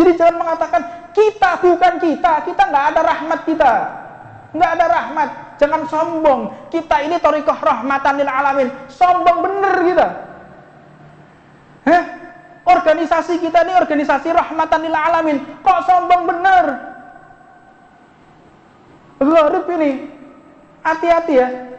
Jadi jangan mengatakan kita bukan kita nggak ada rahmat kita. Nggak ada rahmat. Jangan sombong. Kita ini thariqah rahmatan lil alamin. Sombong bener kita. Organisasi kita ini organisasi rahmatan lil alamin. Kok sombong bener? Gharib ini. Hati-hati ya.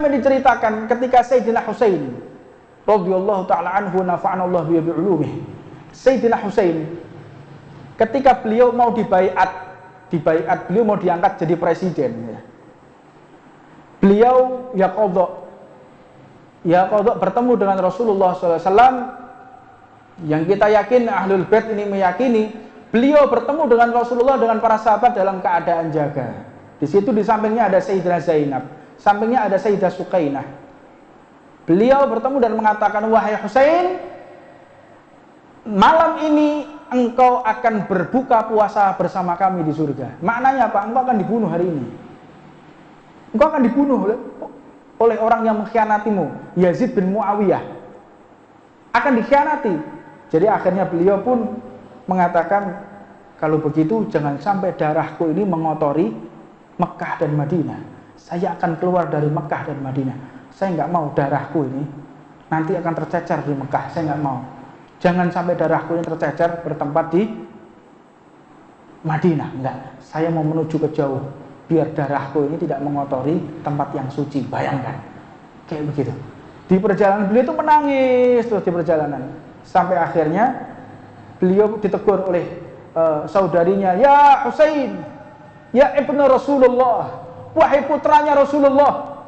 Diceritakan ketika Sayyidina Husain radhiyallahu taala anhu nafa'anallahu bi ulumih. Sayyidina Husain ketika beliau mau dibaiat beliau mau diangkat jadi presiden ya. Beliau ya qadha bertemu dengan Rasulullah SAW yang kita yakin Ahlul Bait ini meyakini beliau bertemu dengan Rasulullah dengan para sahabat dalam keadaan jaga. Di situ di sampingnya ada Sayyidah Zainab, sampingnya ada Sayyidah Sukainah. Beliau bertemu dan mengatakan, wahai Husain, malam ini engkau akan berbuka puasa bersama kami di surga. Maknanya apa? Engkau akan dibunuh hari ini. Engkau akan dibunuh oleh orang yang mengkhianatimu, Yazid bin Muawiyah. Akan dikhianati. Jadi akhirnya beliau pun mengatakan, kalau begitu jangan sampai darahku ini mengotori Mekah dan Madinah. Saya akan keluar dari Mekah dan Madinah. Saya nggak mau darahku ini nanti akan tercecer di Mekah. Saya nggak mau. Jangan sampai darahku ini tercecer bertempat di Madinah. Enggak. Saya mau menuju ke jauh biar darahku ini tidak mengotori tempat yang suci. Bayangkan. Kayak begitu. Di perjalanan beliau itu menangis terus di perjalanan. Sampai akhirnya beliau ditegur oleh saudarinya, "Ya Husain, ya ibnu Rasulullah, wahai putranya Rasulullah,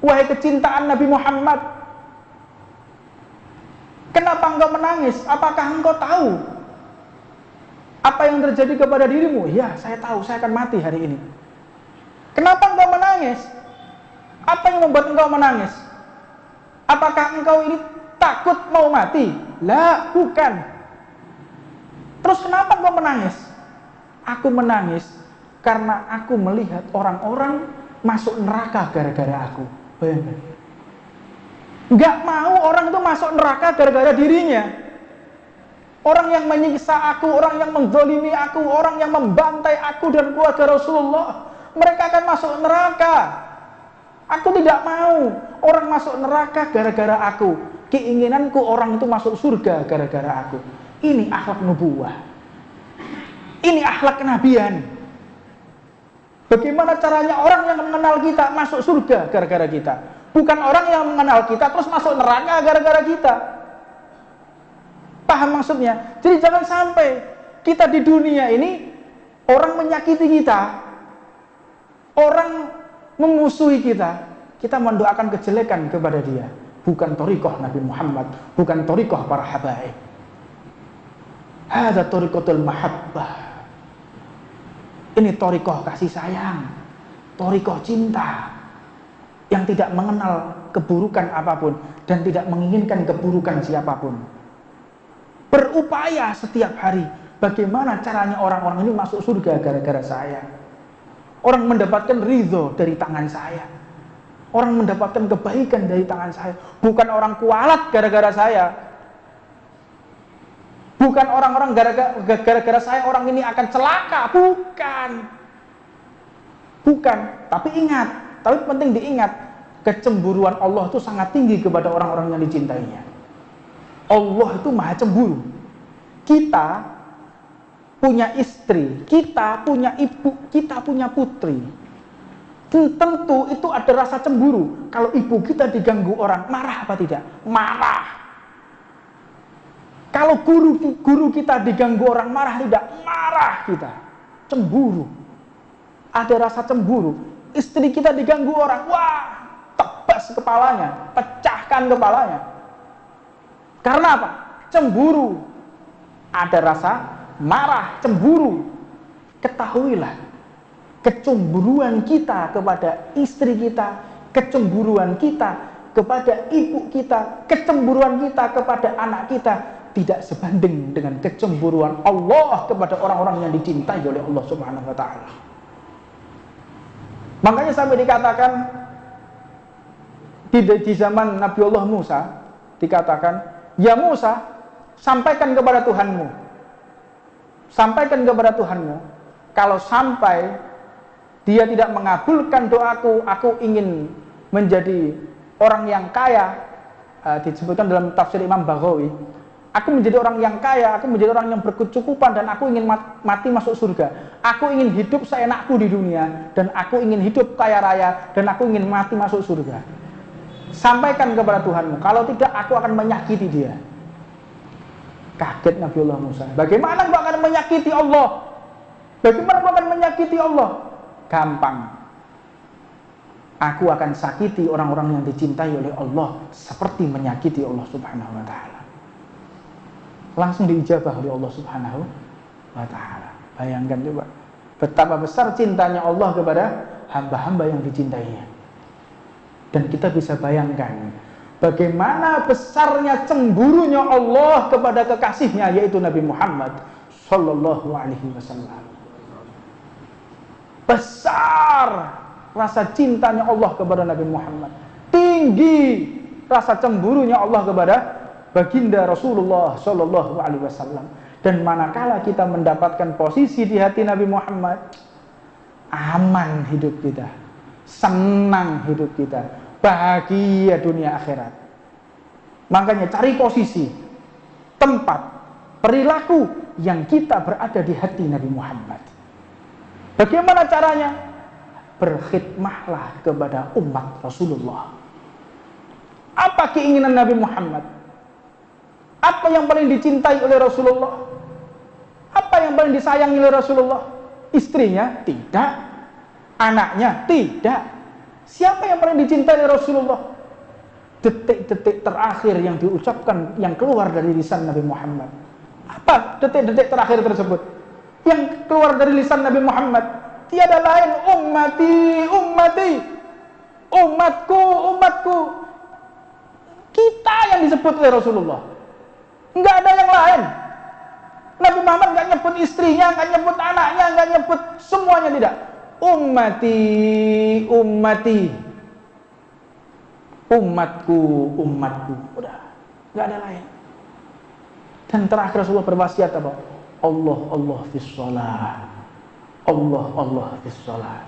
wahai kecintaan Nabi Muhammad, kenapa engkau menangis? Apakah engkau tahu apa yang terjadi kepada dirimu?" "Ya, saya tahu, saya akan mati hari ini." "Kenapa engkau menangis? Apa yang membuat engkau menangis? Apakah engkau ini takut mau mati?" "La, bukan." "Terus kenapa engkau menangis?" "Aku menangis karena aku melihat orang-orang masuk neraka gara-gara aku." Bayangkan. Nggak mau orang itu masuk neraka gara-gara dirinya. Orang yang menyiksa aku, orang yang menzalimi aku, orang yang membantai aku dan keluarga Rasulullah, mereka akan masuk neraka. Aku tidak mau orang masuk neraka gara-gara aku. Keinginanku orang itu masuk surga gara-gara aku. Ini akhlak nubuwah. Ini akhlak kenabian. Bagaimana caranya orang yang mengenal kita masuk surga gara-gara kita? Bukan orang yang mengenal kita terus masuk neraka gara-gara kita. Paham maksudnya? Jadi jangan sampai kita di dunia ini orang menyakiti kita, orang memusuhi kita, kita mendoakan kejelekan kepada dia. Bukan thariqah Nabi Muhammad, bukan thariqah para habaib. Hadza thariqatul mahabbah. Ini thariqah kasih sayang, thariqah cinta yang tidak mengenal keburukan apapun dan tidak menginginkan keburukan siapapun. Berupaya setiap hari bagaimana caranya orang-orang ini masuk surga gara-gara saya. Orang mendapatkan ridho dari tangan saya. Orang mendapatkan kebaikan dari tangan saya. Bukan orang kualat gara-gara saya. Bukan orang-orang gara-gara saya orang ini akan celaka. Bukan. Tapi ingat, tapi penting diingat, kecemburuan Allah itu sangat tinggi kepada orang-orang yang dicintainya. Allah itu maha cemburu. Kita punya istri, kita punya ibu, kita punya putri. Tentu itu ada rasa cemburu. Kalau ibu kita diganggu orang, marah apa tidak? Marah. Kalau guru kita diganggu orang, marah tidak? Marah kita. Cemburu. Ada rasa cemburu. Istri kita diganggu orang, wah, tebas kepalanya, pecahkan kepalanya. Karena apa? Cemburu. Ada rasa marah, cemburu. Ketahuilah, kecemburuan kita kepada istri kita, kecemburuan kita kepada ibu kita, kecemburuan kita kepada anak kita, tidak sebanding dengan kecemburuan Allah kepada orang-orang yang dicintai oleh Allah Subhanahu wa taala. Makanya sampai dikatakan di zaman Nabi Allah Musa dikatakan, "Ya Musa, sampaikan kepada Tuhanmu. Sampaikan kepada Tuhanmu, kalau sampai dia tidak mengabulkan doaku, aku ingin menjadi orang yang kaya." Disebutkan dalam tafsir Imam Baghawi, aku menjadi orang yang kaya, aku menjadi orang yang berkecukupan, dan aku ingin mati masuk surga. Aku ingin hidup seenakku di dunia, dan aku ingin hidup kaya raya, dan aku ingin mati masuk surga. Sampaikan kepada Tuhanmu, kalau tidak aku akan menyakiti dia. Kaget Nabiullah Musa. Bagaimana engkau akan menyakiti Allah? Bagaimana engkau akan menyakiti Allah? Gampang. Aku akan sakiti orang-orang yang dicintai oleh Allah seperti menyakiti Allah Subhanahu wa taala. Langsung diijabah oleh Allah Subhanahu wa taala. Bayangkan coba betapa besar cintanya Allah kepada hamba-hamba yang dicintainya. Dan kita bisa bayangkan bagaimana besarnya cemburunya Allah kepada kekasihnya, yaitu Nabi Muhammad sallallahu alaihi wasallam. Besar rasa cintanya Allah kepada Nabi Muhammad, tinggi rasa cemburunya Allah kepada baginda Rasulullah sallallahu alaihi wasallam. Dan manakala kita mendapatkan posisi di hati Nabi Muhammad, aman hidup kita, senang hidup kita, bahagia dunia akhirat. Makanya cari posisi, tempat, perilaku yang kita berada di hati Nabi Muhammad. Bagaimana caranya? Berkhidmahlah kepada umat Rasulullah. Apa keinginan Nabi Muhammad? Apa yang paling dicintai oleh Rasulullah? Apa yang paling disayangi oleh Rasulullah? Istrinya? Tidak. Anaknya? Tidak. Siapa yang paling dicintai oleh Rasulullah? Detik-detik terakhir yang diucapkan, yang keluar dari lisan Nabi Muhammad. Apa detik-detik terakhir tersebut? Yang keluar dari lisan Nabi Muhammad, tiada lain, ummati, ummati, umatku, umatku. Kita yang disebut oleh Rasulullah, nggak ada yang lain. Nabi Muhammad nggak nyebut istrinya, nggak nyebut anaknya, nggak nyebut semuanya, tidak. Ummati, ummati, umatku, umatku. Udah, nggak ada lain. Dan terakhir Rasulullah berwasiat apa? Allah, Allah fis shalah. Allah, Allah fis shalah.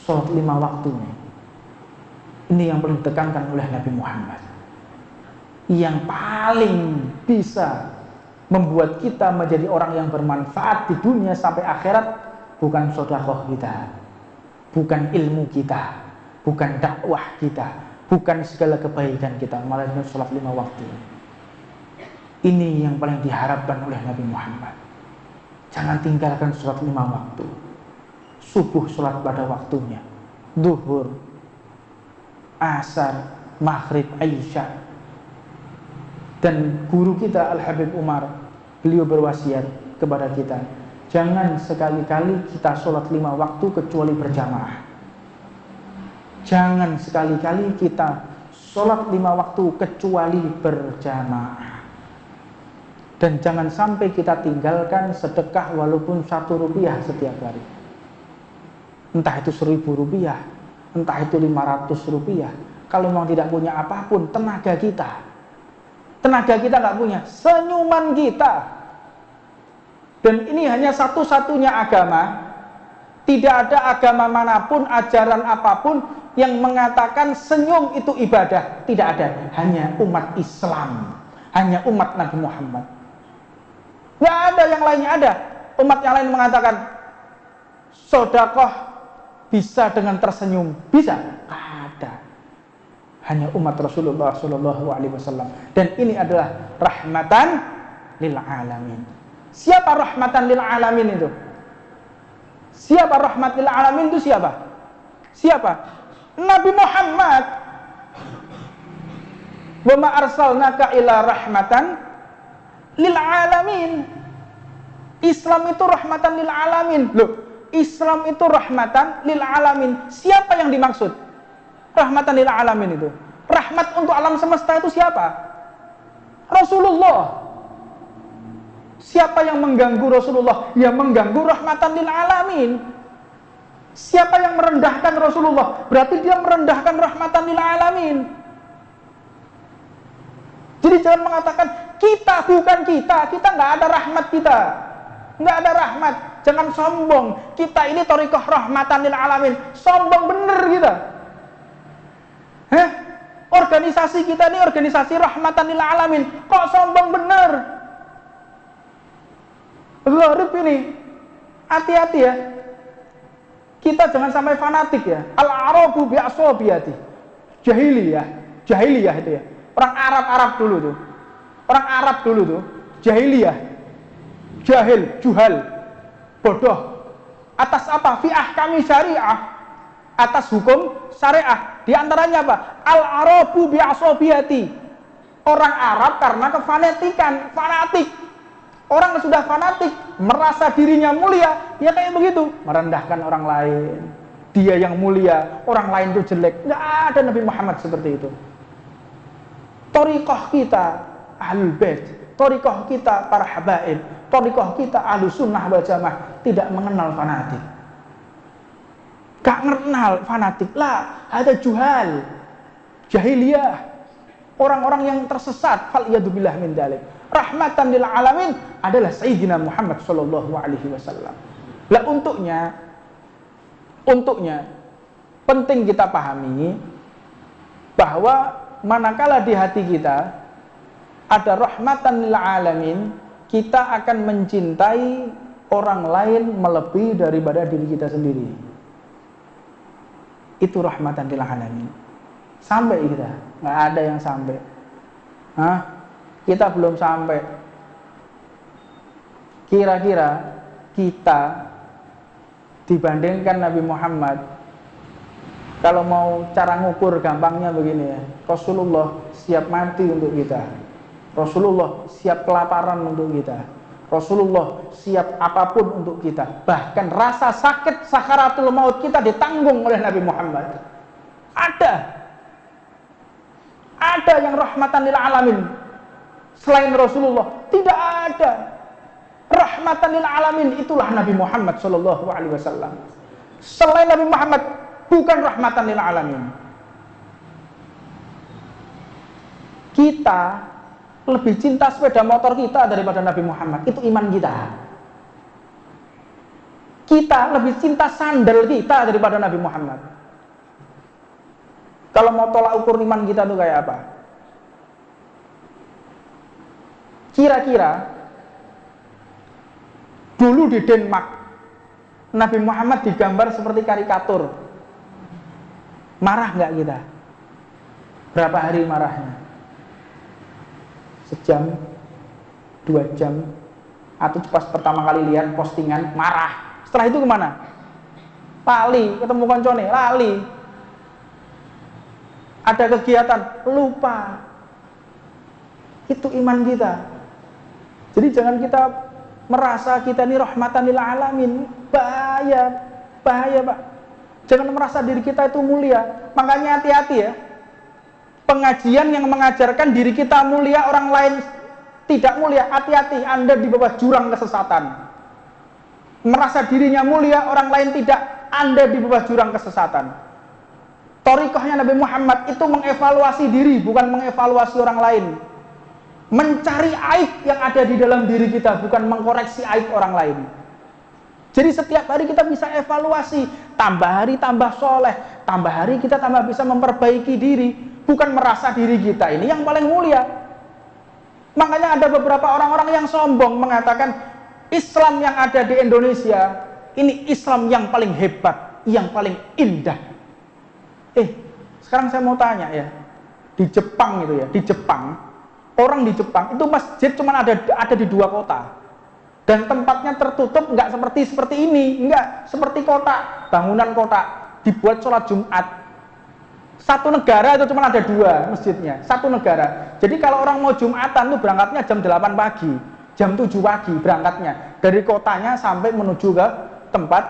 Salat 5 waktu ini yang paling ditekankan oleh Nabi Muhammad. Yang paling bisa membuat kita menjadi orang yang bermanfaat di dunia sampai akhirat, bukan sedekah kita, bukan ilmu kita, bukan dakwah kita, bukan segala kebaikan kita, melainkan salat 5 waktu. Ini yang paling diharapkan oleh Nabi Muhammad. Jangan tinggalkan salat 5 waktu. Subuh salat pada waktunya, duhur, asar, maghrib, isya. Dan guru kita Al-Habib Umar, beliau berwasiat kepada kita, jangan sekali-kali kita sholat 5 waktu kecuali berjamaah. Jangan sekali-kali kita sholat 5 waktu kecuali berjamaah. Dan jangan sampai kita tinggalkan sedekah walaupun 1 rupiah setiap hari. Entah itu 1.000 rupiah, entah itu 500 rupiah. Kalau memang tidak punya apapun, tenaga kita nggak punya, senyuman kita. Dan ini hanya satu-satunya agama. Tidak ada agama manapun, ajaran apapun yang mengatakan senyum itu ibadah. Tidak ada. Hanya umat Islam, hanya umat Nabi Muhammad. Nggak ada yang lainnya. Ada umat yang lain mengatakan sedekah bisa dengan tersenyum, bisa? Ada. Hanya umat Rasulullah Shallallahu Alaihi Wasallam. Dan ini adalah rahmatan lil alamin. Siapa rahmatan lil alamin itu? Siapa rahmat lil alamin itu siapa? Siapa? Nabi Muhammad. Wa ma arsalnaka ila rahmatan lil alamin. Islam itu rahmatan lil alamin. Loh, Islam itu rahmatan lil alamin. Siapa yang dimaksud? Rahmatan lil alamin itu. Rahmat untuk alam semesta itu siapa? Rasulullah. Siapa yang mengganggu Rasulullah? Ya mengganggu rahmatan lil alamin. Siapa yang merendahkan Rasulullah? Berarti dia merendahkan rahmatan lil alamin. Jadi jangan mengatakan kita bukan kita nggak ada rahmat kita. Nggak ada rahmat. Jangan sombong. Kita ini thariqah rahmatan lil alamin. Sombong bener kita. Organisasi kita ini organisasi rahmatan lil alamin. Kok sombong bener? Gharib ini. Hati-hati ya. Kita jangan sampai fanatik ya. Al-arabu bi'asabiyati. Jahiliyah itu ya. Orang Arab dulu tuh. Orang Arab dulu tuh. Jahiliyah. Jahil, juhal, bodoh. Atas apa? Fi ahkami syariah. Atas hukum syariah. Di antaranya apa? Al-arabu bi'asabiyati. Orang Arab karena kefanatikan, fanatik. Orang yang sudah fanatik, merasa dirinya mulia, ya kayak begitu, merendahkan orang lain. Dia yang mulia, orang lain itu jelek. Nggak ada Nabi Muhammad seperti itu. Thariqah kita ahlul bait, thariqah kita para habaib, thariqah kita ahlus sunnah wal jamaah tidak mengenal fanatik. Gak mengenal fanatik lah, ada juhal, jahiliyah, orang-orang yang tersesat. Fal iyadzubillah min dzalik. Rahmatan lil alamin adalah Sayyidina Muhammad sallallahu alaihi wasallam. Lah untuknya penting kita pahami bahwa manakala di hati kita ada rahmatan lil alamin, kita akan mencintai orang lain melebihi daripada diri kita sendiri. Itu rahmatan lil alamin. Sampai kita, nggak ada yang sampai. Kita belum sampai. Kira-kira kita dibandingkan Nabi Muhammad, kalau mau cara ngukur gampangnya begini ya, Rasulullah siap mati untuk kita, Rasulullah siap kelaparan untuk kita, Rasulullah siap apapun untuk kita. Bahkan rasa sakit sakaratul maut kita ditanggung oleh Nabi Muhammad. Ada yang rahmatan lil alamin selain Rasulullah, tidak ada. Rahmatan lil alamin itulah Nabi Muhammad sallallahu alaihi wasallam. Selain Nabi Muhammad bukan rahmatan lil alamin. Kita lebih cinta sepeda motor kita daripada Nabi Muhammad. Itu iman kita. Kita lebih cinta sandal kita daripada Nabi Muhammad. Kalau mau tolak ukur iman kita tuh kayak apa? Kira-kira dulu di Denmark Nabi Muhammad digambar seperti karikatur. Marah nggak kita? Berapa hari marahnya? Sejam, 2 jam, atau pas pertama kali lihat postingan marah. Setelah itu kemana? Lali, ketemu koncone, lali. Ada kegiatan, lupa. Itu iman kita. Jadi jangan kita merasa kita ini rahmatan lil alamin. Bahaya Pak. Jangan merasa diri kita itu mulia. Makanya hati-hati ya. Pengajian yang mengajarkan diri kita mulia, orang lain tidak mulia, hati-hati, Anda di bawah jurang kesesatan. Merasa dirinya mulia, orang lain tidak, Anda di bawah jurang kesesatan. Thariqahnya Nabi Muhammad itu mengevaluasi diri, bukan mengevaluasi orang lain. Mencari aib yang ada di dalam diri kita, bukan mengkoreksi aib orang lain. Jadi setiap hari kita bisa evaluasi, tambah hari tambah soleh, tambah hari kita tambah bisa memperbaiki diri, bukan merasa diri kita ini yang paling mulia. Makanya ada beberapa orang-orang yang sombong mengatakan Islam yang ada di Indonesia ini Islam yang paling hebat, yang paling indah. Sekarang saya mau tanya ya, di Jepang itu ya, di Jepang, orang di Jepang itu masjid cuma ada di 2 kota. Dan tempatnya tertutup, nggak seperti ini, nggak seperti kota, bangunan kota, dibuat sholat Jumat. Satu negara itu cuma ada 2 masjidnya, satu negara. Jadi kalau orang mau Jumatan tuh berangkatnya jam 8 pagi, jam 7 pagi berangkatnya. Dari kotanya sampai menuju ke tempat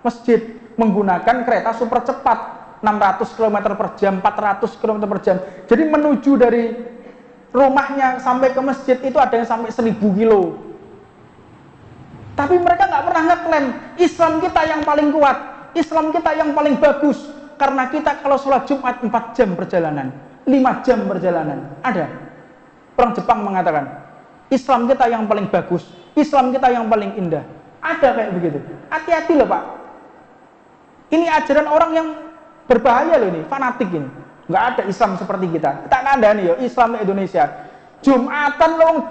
masjid, menggunakan kereta super cepat, 600 km per jam, 400 km per jam. Jadi menuju dari rumahnya sampai ke masjid itu ada yang sampai 1000 kilo. Tapi mereka nggak pernah ngeklaim Islam kita yang paling kuat, Islam kita yang paling bagus. Karena kita kalau sholat Jumat 4 jam perjalanan, 5 jam perjalanan. Ada orang Jepang mengatakan Islam kita yang paling bagus, Islam kita yang paling indah. Ada kayak begitu. Hati-hati loh Pak. Ini ajaran orang yang berbahaya loh ini, fanatik ini. Nggak ada Islam seperti kita. Kita nggak ada nih yo, Islam Indonesia. Jumatan loh,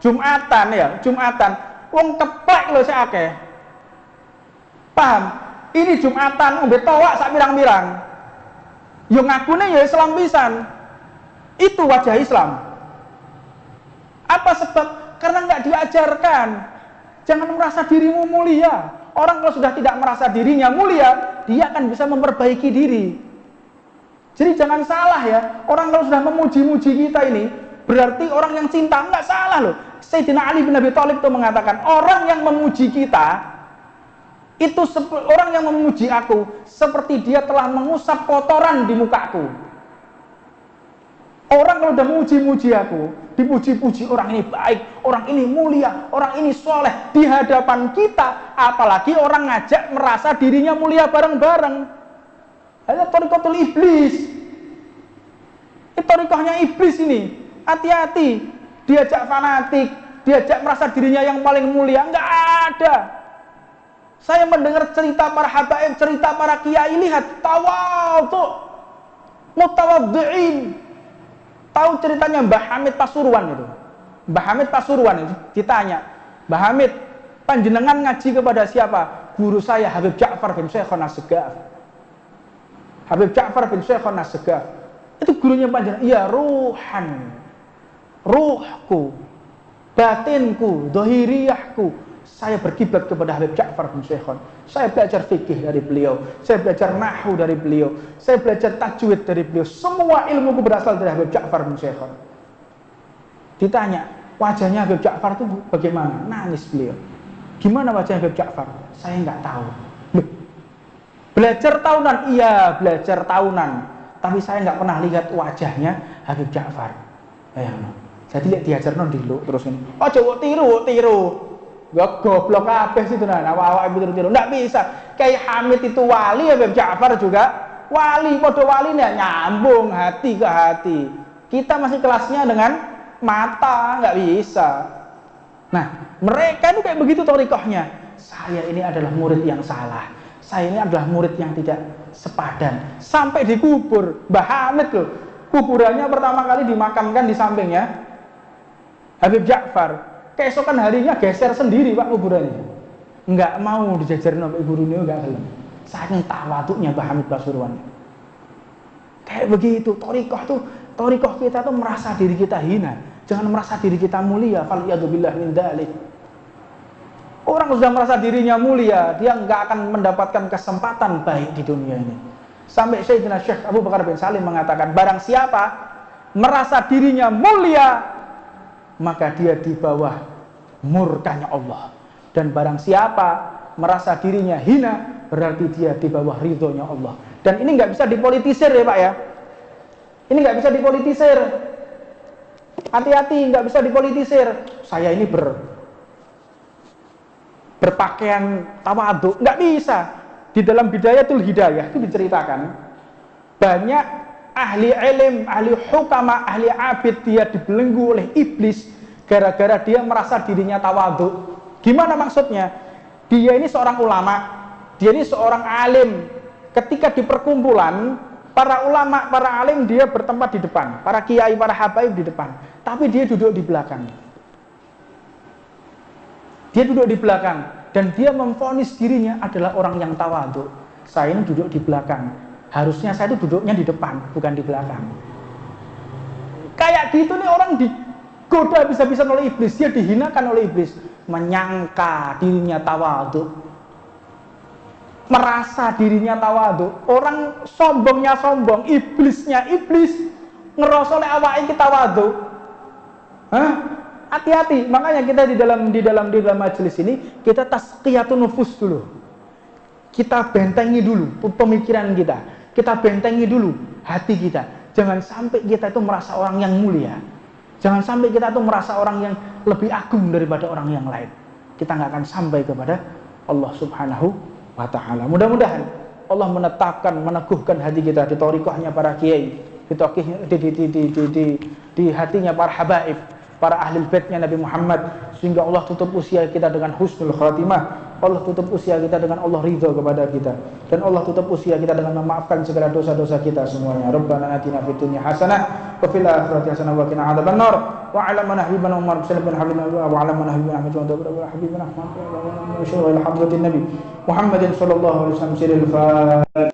Jumatan ya, Jumatan. Wong keplek loh saya akeh. Paham? Ini Jumatan, ngombe towak sak pirang-pirang. Yo ngakune ya Islam pisan. Itu wajah Islam. Apa sebab? Karena nggak diajarkan. Jangan merasa dirimu mulia. Orang kalau sudah tidak merasa dirinya mulia, dia akan bisa memperbaiki diri. Jadi jangan salah ya. Orang kalau sudah memuji-muji kita ini, berarti orang yang cinta. Nggak salah loh. Sayyidina Ali bin Abi Thalib itu mengatakan, orang yang memuji kita, itu orang yang memuji aku, seperti dia telah mengusap kotoran di mukaku. Orang kalau udah muji-muji aku, dipuji-puji, orang ini baik, orang ini mulia, orang ini soleh, di hadapan kita, apalagi orang ngajak merasa dirinya mulia bareng-bareng. Ada thariqatul iblis. Itu thariqahnya iblis ini. Hati-hati, diajak fanatik, diajak merasa dirinya yang paling mulia, enggak ada. Saya mendengar cerita para habaib, cerita para kiai, lihat tawadhu, mutawadhi'in. Tahu ceritanya Mbah Hamid Pasuruan itu? Mbah Hamid Pasuruan itu ditanya, Mbah Hamid, panjenengan ngaji kepada siapa? Guru saya Habib Ja'far bin Syekhon As-Segaf. Habib Ja'far bin Syekhon As-Segaf. Itu gurunya panjenengan. Iya, ruhan. Ruhku, batinku, dohiriyahku. Saya berkiblat kepada Habib Ja'far bin Syekhon. Saya belajar fikih dari beliau, saya belajar nahwu dari beliau, saya belajar tajwid dari beliau. Semua ilmuku berasal dari Habib Ja'far bin Syekhon. Ditanya, wajahnya Habib Ja'far itu bagaimana? Nangis beliau. Gimana wajah Habib Ja'far? Saya nggak tahu. Belajar tahunan? Iya, belajar tahunan. Tapi saya nggak pernah lihat wajahnya Habib Ja'far. Jadi lihat diajar non dulu terus ini. Oh coba tiru. Gak goblok kabeh situ nah, awak-awak tiru-tiru. Nggak bisa. Kayak Hamid itu wali, Habib Ja'far juga wali. Podo wali nih nyambung hati ke hati. Kita masih kelasnya dengan mata, nggak bisa. Nah, mereka itu kayak begitu thariqahnya. Saya ini adalah murid yang salah. Saya ini adalah murid yang tidak sepadan. Sampai dikubur. Mbah Hamid loh. Kuburannya pertama kali dimakamkan di sampingnya Habib Ja'far. Keesokan harinya geser sendiri Pak kuburannya. Enggak mau dijajarin sampai gurunya, enggak gelem. Saking tawaduknya Mbah Hamid Pasuruan. Kayak begitu, thariqah kita tuh merasa diri kita hina. Jangan merasa diri kita mulia. Faliyadzubillah min dzalik. Orang sudah merasa dirinya mulia, dia enggak akan mendapatkan kesempatan baik di dunia ini. Sampai Sayyidina Syekh Abu Bakar bin Salim mengatakan, barang siapa merasa dirinya mulia, maka dia di bawah murkanya Allah. Dan barang siapa merasa dirinya hina, berarti dia di bawah ridhonya Allah. Dan ini nggak bisa dipolitisir ya Pak ya. Ini nggak bisa dipolitisir. Hati-hati, nggak bisa dipolitisir. Saya ini berpakaian tawadhu, nggak bisa. Di dalam Bidayatul Hidayah itu diceritakan banyak ahli ilm, ahli hukama, ahli abid, dia dibelenggu oleh iblis gara-gara dia merasa dirinya tawadhu. Gimana maksudnya? Dia ini seorang ulama, dia ini seorang alim. Ketika di perkumpulan para ulama, para alim, dia bertempat di depan, para kiai, para habaib di depan, tapi dia duduk di belakang. Dia duduk di belakang dan dia memvonis dirinya adalah orang yang tawadhu. Saya ini duduk di belakang. Harusnya saya itu duduknya di depan, bukan di belakang. Kayak gitu nih orang digoda bisa-bisa oleh iblis, dia dihinakan oleh iblis, menyangka dirinya tawadhu, merasa dirinya tawadhu. Orang sombongnya sombong, iblisnya iblis, ngerasa oleh awake kita tawadhu. Hati-hati, makanya kita di dalam majelis ini kita tazkiyatun nufus dulu. Kita bentengi dulu pemikiran kita. Kita bentengi dulu hati kita. Jangan sampai kita itu merasa orang yang mulia. Jangan sampai kita itu merasa orang yang lebih agung daripada orang yang lain. kita nggak akan sampai kepada Allah Subhanahu wa Ta'ala. Mudah-mudahan Allah menetapkan, meneguhkan hati kita di thariqahnya para kiai, di hatinya para habaib, para ahli baitnya Nabi Muhammad, sehingga Allah tutup usia kita dengan husnul khatimah. Allah tutup usia kita dengan Allah ridha kepada kita, dan Allah tutup usia kita dengan memaafkan segala dosa-dosa kita semuanya. Rabbana atina fid dunya hasanah wa fil akhirati hasanah wa qina adzabannar. Wa 'ala man habibana Umar bin Salim habibana wa 'ala man habibana Ahmad wa habibana Ahmad wa 'ala man nabi Muhammadin sallallahu alaihi wasallam sirrul